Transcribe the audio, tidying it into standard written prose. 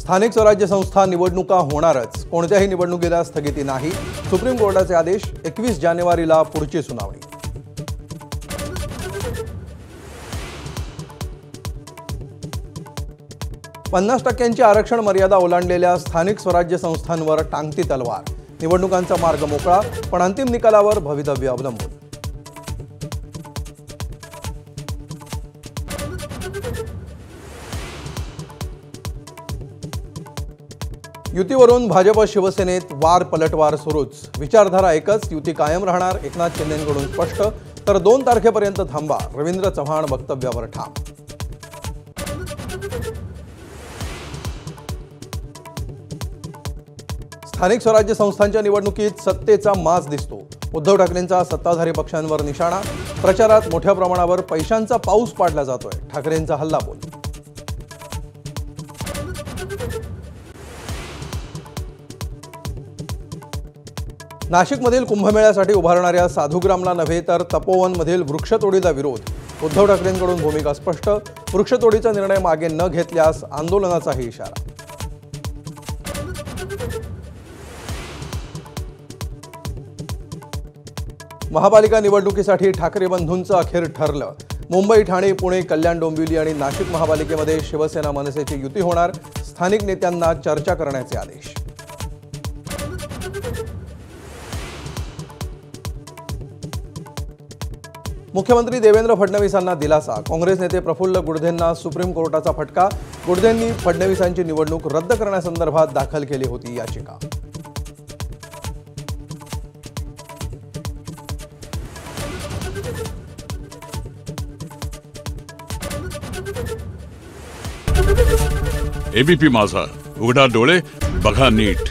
स्थानिक स्वराज्य संस्था निवडणुका होणारच, कोणत्याही निवडणुकीला स्थगिती नाही। सुप्रीम कोर्टाचे आदेश। 21 जानेवारीला पुढची सुनावणी। पन्नास टक्क्यांची आरक्षण मर्यादा ओलांडलेल्या स्थानिक स्वराज्य संस्थांवर टांगती तलवार। निवडणुकांचा मार्ग मोकळा, पण अंतिम निकालावर भवितव्य अवलंबून। युतीवरून भाजप शिवसेनेत वार पलटवार सुरूच। विचारधारा एकच, युती कायम राहणार। एकनाथ शिंदेंकडून स्पष्ट, तर 2 तारखेपर्यंत थांबा। रवींद्र चव्हाण वक्तव्यावर ठाम। स्थानिक स्वराज्य संस्थांच्या निवडणुकीत सत्तेचा माज दिसतो। उद्धव ठाकरेंचा सत्ताधारी पक्षांवर निशाणा। प्रचारात मोठ्या प्रमाणावर पैशांचा पाऊस पाडला जातोय। ठाकरेंचा हल्लाबोल। नाशिकमधील कुंभमेळ्यासाठी उभारणाऱ्या साधुग्रामला नव्हे तर तपोवनमधील वृक्षतोडीला विरोध। उद्धव ठाकरेंकडून भूमिका स्पष्ट, वृक्षतोडीचा निर्णय मागे न घेतल्यास आंदोलनाचाही इशारा। महापालिका निवडणुकीसाठी ठाकरे बंधूंचं अखेर ठरलं। मुंबई, ठाणे, पुणे, कल्याण, डोंबिवली आणि नाशिक महापालिकेमध्ये शिवसेना मनसेची युती होणार। स्थानिक नेत्यांना चर्चा करण्याचे आदेश। मुख्यमंत्री देवेंद्र फडणवीसांना दिलासा। काँग्रेस नेते प्रफुल्ल गुडधेंना सुप्रीम कोर्टाचा फटका। गुडधेंनी फडणवीसांची निवडणूक रद्द करण्यासंदर्भात दाखल केली होती याचिका। एबीपी माझा, उघडा डोळे बघा नीट।